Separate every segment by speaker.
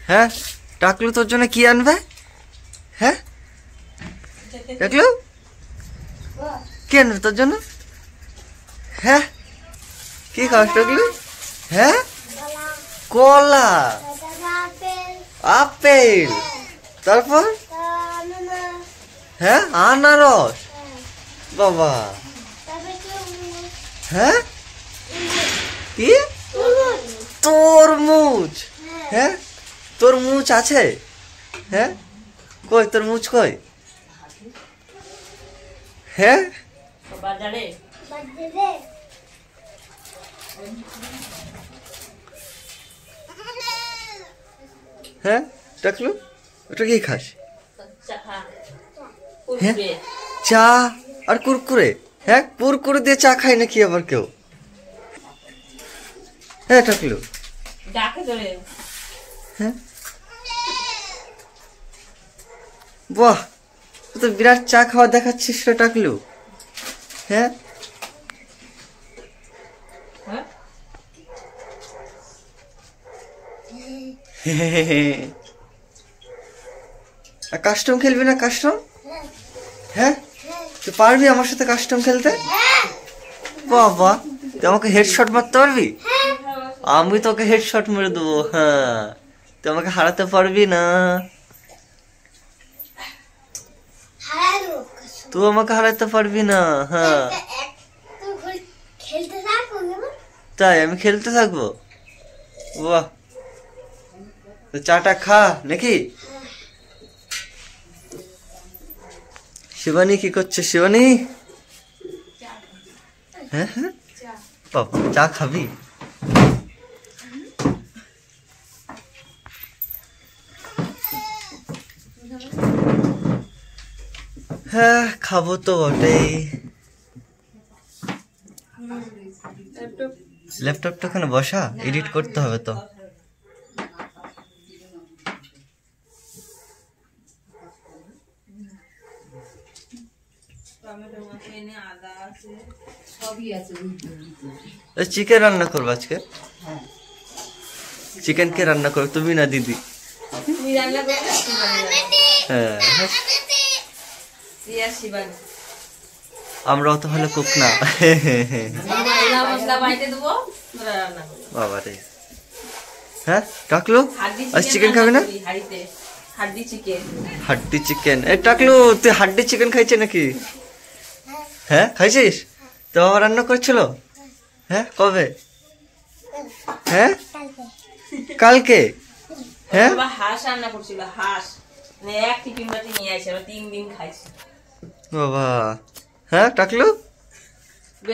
Speaker 1: হ্যাঁ টাকলু তোর জন্য কি আনবে? হ্যাঁ টাকলু কি আনবে তোর জন্য? হ্যাঁ কি খাস টাকলু? হ্যাঁ কলা, আপেল, তারপর হ্যাঁ আনারস, বাবা হ্যাঁ কি তরমুজ, হ্যাঁ তরমুজ আছে? হ্যাঁ কই তরমুজ কই? হ্যাঁ হ্যাঁ টাকলু ওটা কি খাস? হ্যাঁ চা আর কুরকুরে? হ্যাঁ কুরকুরে দিয়ে চা খায় নাকি আবার কেউ? হ্যাঁ টাকলু হ্যাঁ বাহ তো বিরাট চা খাওয়া দেখাচ্ছিস রে টাকলু। হ্যাঁ কাস্টম খেলবি না? কাস্টম হ্যাঁ তুই পারবি আমার সাথে কাস্টম খেলতে? বাবা তুই আমাকে হেডশট মারতে পারবি? আমি তোকে হেডশট মেরে দেবো। হ্যাঁ তুই আমাকে হারাতে পারবি না, তুই আমাকে হারাতে পারবি না। হ্যাঁ তাই আমি খেলতে থাকবো। বাহ চাটা খা নাকি? শিবানী কি করছে? শিবানী হ্যাঁ হ্যাঁ বাবা চা খাবি? হ্যাঁ খাবো তো বটেই। ল্যাপটপটা ওখানে বসা, এডিট করতে হবে তো। চিকেন রান্না করবো আজকে। চিকেন কে রান্না করবে? তুমি না দিদি? হ্যাঁ আমরা অত ভালো কুক না। বাবা রে হ্যাঁ টাকলু আজ চিকেন খাবি না? হাড্ডি চিকেন। এ টাকলু তুই হাড্ডি চিকেন খাইছে নাকি? হ্যাঁ খাইছিস? তো বাবা রান্না করছিল? হ্যাঁ কবে? হ্যাঁ কালকে? হ্যাঁ হাঁস রান্না করছিল, হাঁস এক টিফিন বাটি নিয়ে আসে, 3 দিন খাইছে বাবা। হ্যাঁ টাকলু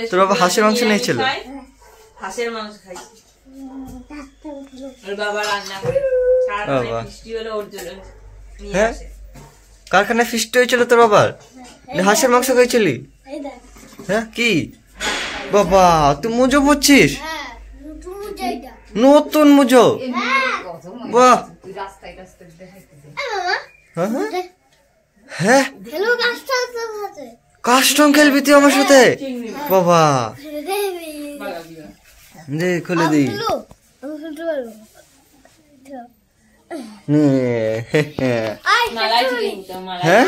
Speaker 1: তোর বাবা হাঁসের মাংস নিয়েছিল? হাঁসের মাংস খাইছে ওর বাবা রান্না করে। হ্যাঁ কারখানায় ফিস্ট হয়েছিল তোর বাবার? হাঁসের মাংস খাইছিলি? হ্যাঁ কি বাবা তুই মুজো পড়ছিস? নতুন মুজো? বাহ হ্যাঁ কাস্টম খেলবি তুই আমার সাথে? বাবা দে খুলে দি। হ্যাঁ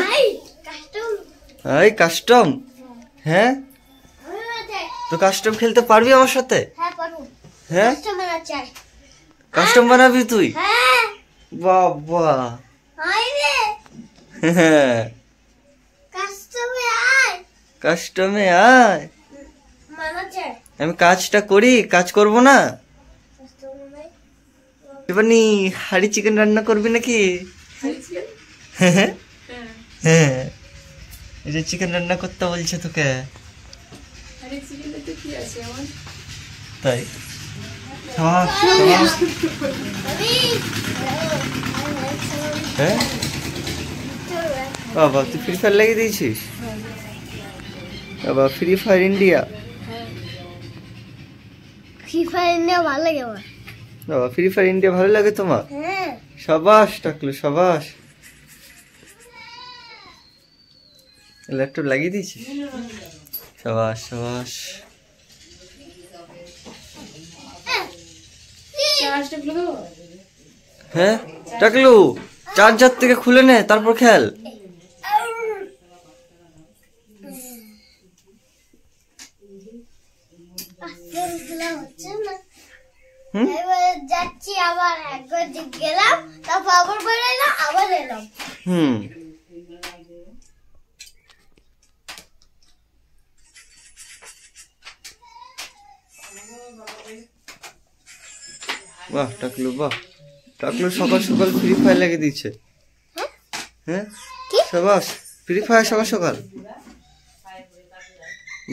Speaker 1: এই কাস্টম? হ্যাঁ তো কাস্টম খেলতে পারবি আমার সাথে? হ্যাঁ কাস্টম বানাবি তুই? বাবা হ্যাঁ কাস্টমে আয়। আমি কাজটা করি, কাজ করবো না? এবার নি হাড়ি চিকেন রান্না করবি নাকি? হ্যাঁ এই যে চিকেন রান্না করতে বলছে তোকে, তাই হ্যাঁ বাবা তুই ফ্রি ফায়ার লাগিয়ে দিয়েছিস? বাবা free fire India,
Speaker 2: free fire India ভালো লাগে আমার।
Speaker 1: বাবা ফ্রি ফায়ার ইন্ডিয়া ভালো লাগে তোমার? সাবাস টাকলু সাবাস। ল্যাপটপ লাগিয়ে দিয়েছিস? সাবাস সাবাস। হ্যাঁ টাকলু, চার্জার থেকে খুলে নে তারপর খেল।
Speaker 2: হচ্ছে না, এবার যাচ্ছি আবার একবার গেলাম, তারপর আবার বেরোলাম, আবার এলাম।
Speaker 1: বাহ টাকলু, বাহ টাকলু সকাল সকাল ফ্রি ফায়ার লাগিয়ে দিচ্ছে। হ্যাঁ সাবাস, ফ্রি ফায়ার সকাল সকাল।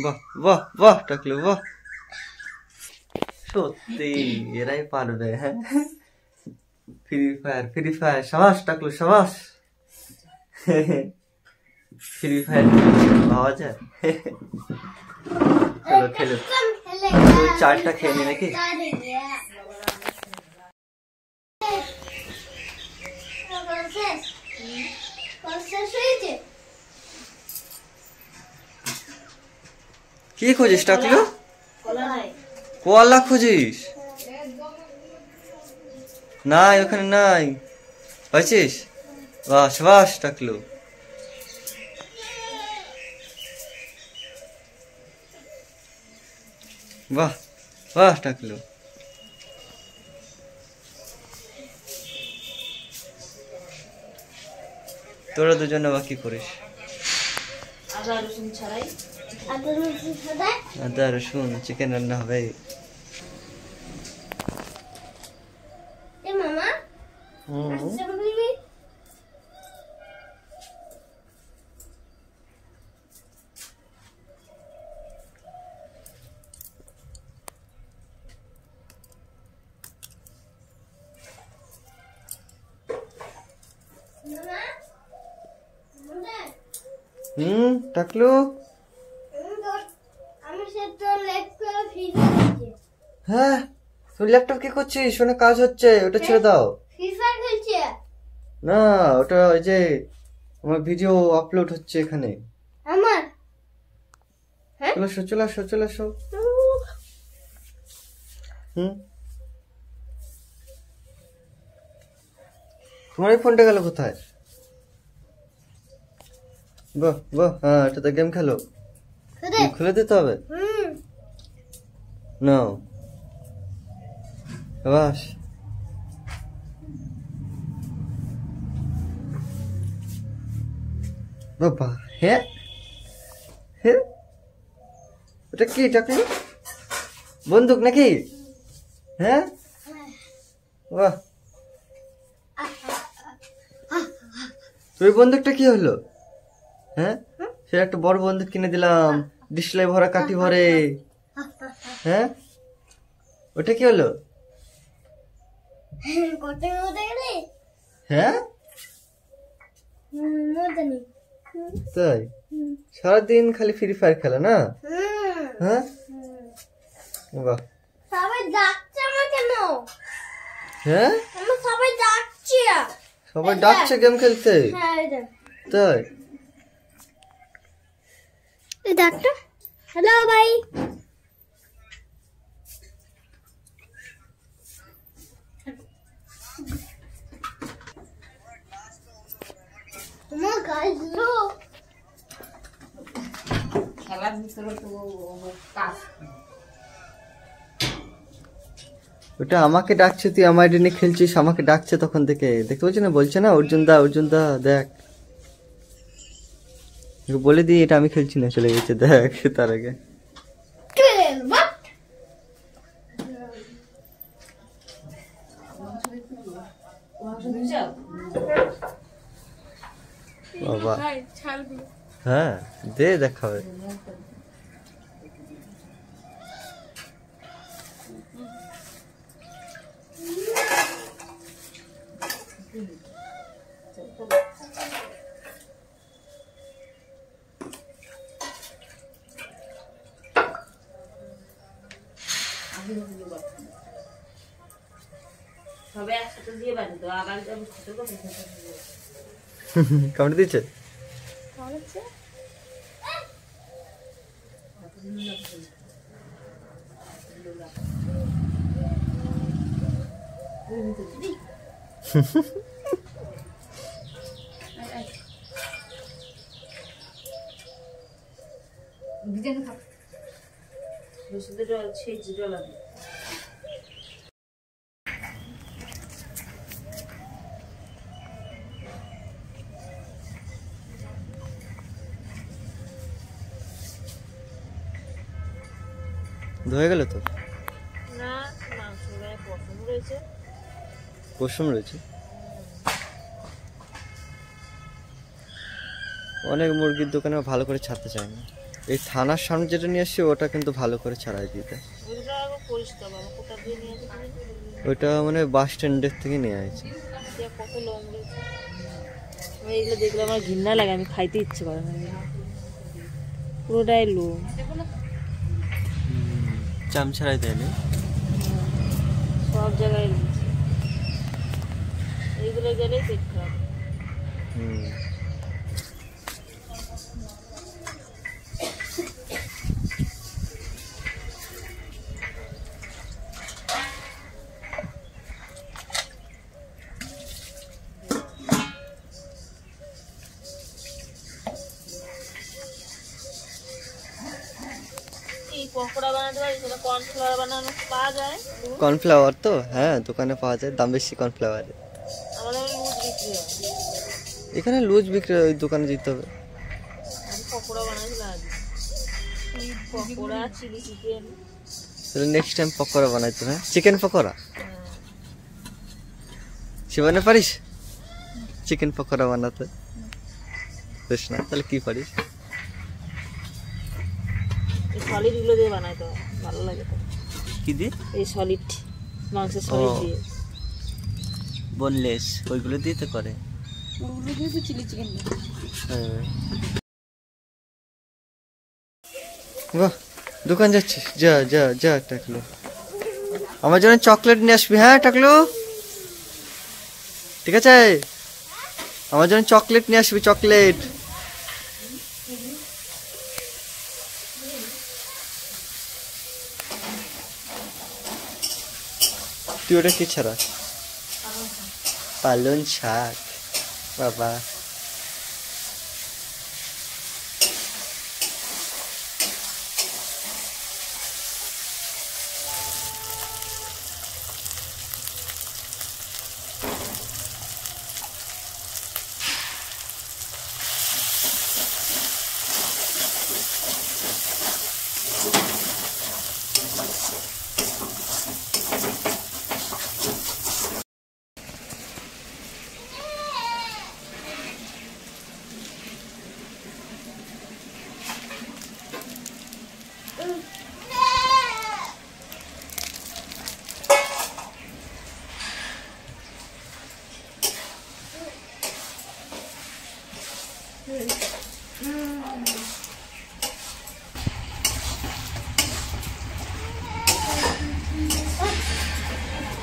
Speaker 1: বাহ বাহ বাহ টাকলু, বাহ সত্যি এরাই পারবে। হ্যাঁ ফ্রি ফায়ার, ফ্রি ফায়ার, সাবাস টাকলু সাবাস। ফ্রি ফায়ার পাওয়া যায়। চলো খেলো, চারটা খেয়ে নি নাকি? কি খুঁজিস টাকলু? কলা খুঁজিস? নাই ওখানে নাই, পাইছিস? বাহ সাবাস টাকলু। বাহ বাহ টাকলু। তোরা দুজনে বা কি করিস?
Speaker 2: আদা রসুন ছাড়াই
Speaker 1: আদা রসুন চিকেন রান্না হবে।
Speaker 2: মামা
Speaker 1: টাকলু, হ্যাঁ তুই ল্যাপটপ কি করছিস? ওখানে কাজ হচ্ছে, ওটা ছেড়ে দাও। না ওটা ওই যে আমার ভিডিও আপলোড হচ্ছে এখানে।
Speaker 2: আমার
Speaker 1: চলে আসো চলে আসো চলে আসো। তোমার এই ফোনটা গেল কোথায়? বাহ বাহ, হ্যাঁ এটাতে গেম খেলো, খুলে দিতে হবে। নাও বাস। বাবা হ্যাঁ হ্যাঁ, ওটা কি টাকলু? বন্দুক নাকি? হ্যাঁ বাহ, তুই বন্দুকটা কি হলো? হ্যাঁ সে একটা বড় বন্দুক কিনে দিলাম, ডিসপ্লে ভরা কাঠি ভরে। হ্যাঁ ওটা কি হলো? হ্যাঁ তাই সারাদিন খালি ফ্রি ফায়ার খেলা না? হ্যাঁ বাহ,
Speaker 2: সবাই ডাকছে আমাকে কেন?
Speaker 1: হ্যাঁ
Speaker 2: সবাই ডাকছে,
Speaker 1: সবাই ডাকছে গেম খেলতে। তাই
Speaker 2: ডাক্তার হ্যালো ভাই, তোমার গাইলো খেলার ভিতরে তো কাজ।
Speaker 1: ওটা আমাকে ডাকছে, তুই আমার আইডি নিয়ে খেলছিস, আমাকে ডাকছে তখন থেকে, দেখতে পাচ্ছি না? বলছে না অর্জুন দা অর্জুন দা, দেখ বলে দিই এটা আমি খেলছি না, চলে গেছে দেখ তার আগে। বাবা হ্যাঁ দে দেখাবে। কাউন্ট দিচ্ছে ধয়ে গেল তো
Speaker 3: না মাংস গায়ে পছন্দ রয়েছে
Speaker 1: পশম রয়েছে। অনেক মুরগির দোকানে ভালো করে ছাড়তে চায় না। এই থানার সামনে যেটা নিয়ে আসছে ওটা কিন্তু ভালো করে ছাড়াই দিতে।
Speaker 3: ওইটা আগে পরিষ্কার বাবা কোথা দিয়ে নিয়ে আসবে
Speaker 1: ওইটা মানে বাস স্ট্যান্ডের থেকে নিয়ে আসছে।
Speaker 3: কত লোম রয়েছে আমি এগুলো দেখলে আমার ঘৃণা লাগে আমি খাইতে ইচ্ছে করে না এগুলো। পুরোটাই লোম
Speaker 1: চাম ছাড়াই দেয় না
Speaker 3: সব জায়গায় রয়েছে এইগুলো গেলেই পেট খারাপ। পকোড়া বানাতে পারি সেটা কর্নফ্লাওয়ার বানানো পাওয়া যায়।
Speaker 1: কর্নফ্লাওয়ার তো হ্যাঁ দোকানে পাওয়া যায়, দাম বেশি কর্নফ্লাওয়ারে।
Speaker 3: আমাদের লুজ বিক্রি হয়,
Speaker 1: এখানে লুজ বিক্রি হয়, ওই দোকানে যেতে হবে।
Speaker 3: আমি পকোড়া বানাইছিলাম আজ, পকোড়া চিলি চিকেন।
Speaker 1: তাহলে নেক্সট টাইম পকোড়া বানাইতো না, চিকেন পকোড়া সে বানাতে পারিস? চিকেন পকোড়া বানাতে বেশ না, তাহলে কি পারিস?
Speaker 3: এই সলিড গুলো দিয়ে বানাইতে হয়, ভালো লাগে তো।
Speaker 1: কি দিয়ে?
Speaker 3: এই সলিড মাংসের সলিড দিয়ে,
Speaker 1: বোনলেস ওইগুলো দিয়ে তো করে।
Speaker 3: ওগুলো দিয়ে তো চিলি চিকেন দিয়ে।
Speaker 1: হ্যাঁ বাহ, দোকান যাচ্ছিস? যা যা যা টাকলু, আমার জন্য চকলেট নিয়ে আসবি। হ্যাঁ টাকলু ঠিক আছে, আমার জন্য চকলেট নিয়ে আসবি, চকলেট। তুই ওটা কি ছাড়া? পালন শাক বাবা।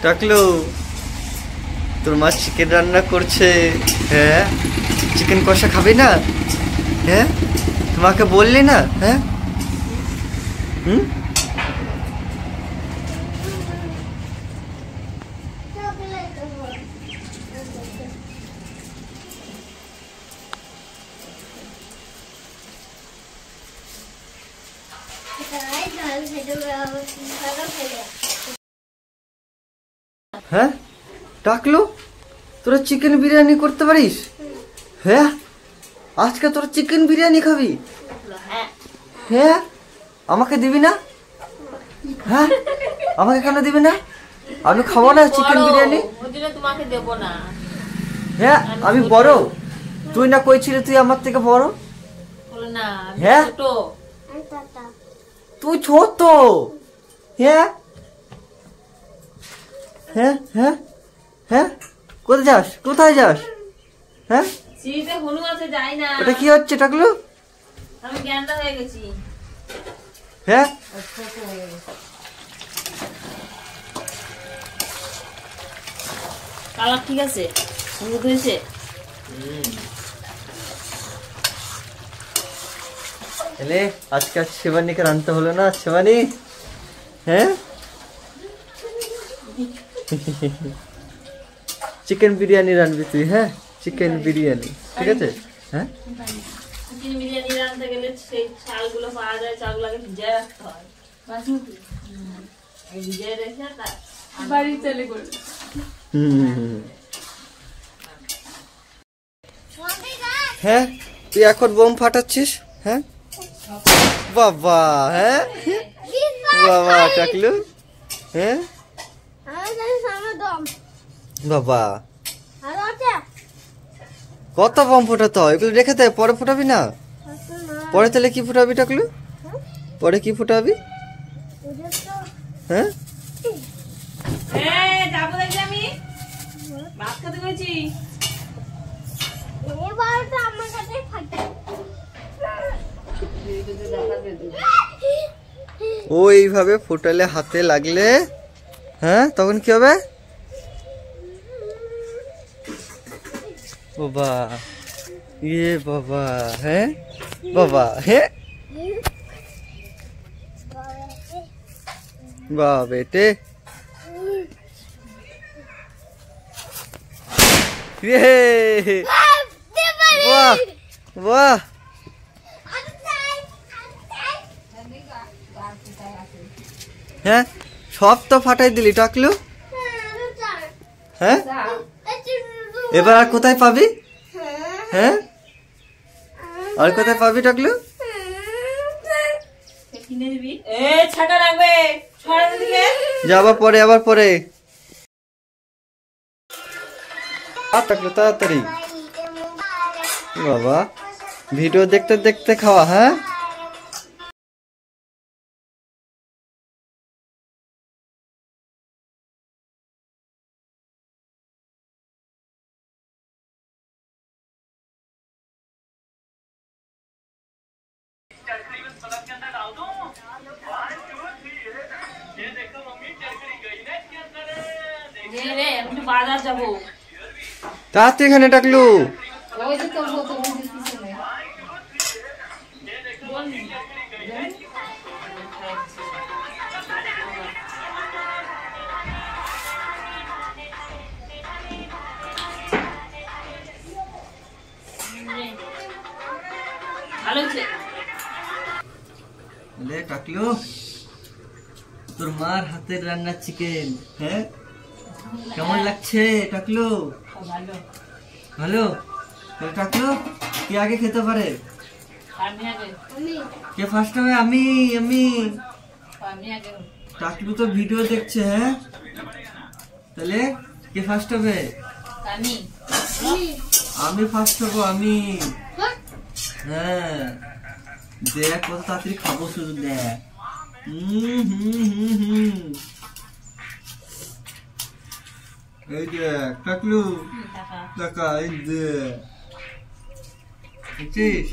Speaker 1: টাকলু তোর মা চিকেন রান্না করছে। হ্যাঁ চিকেন কষা খাবি না? হ্যাঁ তোমাকে বললি না? হ্যাঁ হুম হ্যাঁ টাকলু তোরা চিকেন বিরিয়ানি করতে পারিস? হ্যাঁ আজকে তোরা চিকেন বিরিয়ানি খাবি? হ্যাঁ আমাকে দিবি না? হ্যাঁ আমাকে কেন দিবি না? আমি খাবো না চিকেন বিরিয়ানি।
Speaker 3: তোমাকে দেবো না।
Speaker 1: হ্যাঁ আমি বড়, তুই না কইছিলি তুই আমার থেকে বড়।
Speaker 3: না
Speaker 1: হ্যাঁ তুই ছোট। হ্যাঁ হ্যাঁ হ্যাঁ হ্যাঁ কোথায় যাস? কোথায় যাস? হ্যাঁ
Speaker 3: সিঁড়িতে হলু আছে, যাই না।
Speaker 1: ওটা কি হচ্ছে টাকলু?
Speaker 3: আমি জ্ঞানটা হয়ে গেছি।
Speaker 1: হ্যাঁ
Speaker 3: কালার ঠিক আছে, হলুদ হয়েছে।
Speaker 1: এলে আজকে আর শিবানীকে রানতে হলো না। শিবানী হ্যাঁ চিকেন বিরিয়ানি রানবি তুই, হ্যাঁ চিকেন বিরিয়ানি, ঠিক আছে? হ্যাঁ
Speaker 3: চিকেন বিরিয়ানি রান্নতে গেলে সেই চালগুলো পাওয়া যায়, চালগুলোকে ভিজিয়ে রাখতে হয়। বাসমতি ভিজিয়ে রেখে বাড়ি চালে করবে।
Speaker 1: হ্যাঁ তুই এখন বোম ফাটাচ্ছিস? হ্যাঁ বাবা, হ্যাঁ বাবা টাকলু, হ্যাঁ বাবা কত বোম ফোটাতে হয়, এগুলো রেখে দে, পরে ফোটাবি না। পরে তাহলে কি ফোটাবি টাকলু? পরে কি ফোটাবি? হ্যাঁ
Speaker 3: যাবো দেখি আমি ভাত খেতে গেছি।
Speaker 1: ও এইভাবে ফোটালে হাতে লাগলে, হ্যাঁ তখন কি হবে? বাবা ইয়ে বাবা, হ্যাঁ বাবা, হ্যাঁ বাহ বেটে, বাহ বাহ। হ্যাঁ সব তো ফাটাই দিলি টাকলু। হ্যাঁ এবার আর কোথায় পাবি? হ্যাঁ আর কোথায় পাবি টাকলু? যাবার পরে, আবার পরে টাকলু তাড়াতাড়ি। বাবা ভিডিও দেখতে দেখতে খাওয়া, হ্যাঁ
Speaker 3: বাজার যাবো
Speaker 1: তাড়াতাড়ি এখানে টাকলু। টাকলু তোর মার হাতের রান্না চিকেন, হ্যাঁ কেমন লাগছে টাকলু? ভালো। টাকলু কে আগে খেতে পারে? কে ফার্স্ট হবে? আমি আমি টাকলু তো ভিডিও দেখছে, হ্যাঁ তাহলে কে ফার্স্ট হবে? আমি ফার্স্ট হবো, আমি। হ্যাঁ দেখ কত তাড়াতাড়ি খাবো, শুধু দেখ। এই দেখ টাকলু, টাকা এই দেখ, দেখছিস?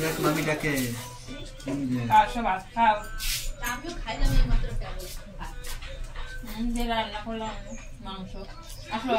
Speaker 1: দেখ মামি ডাকে,
Speaker 3: রান্না করলাম মাংস। আসলো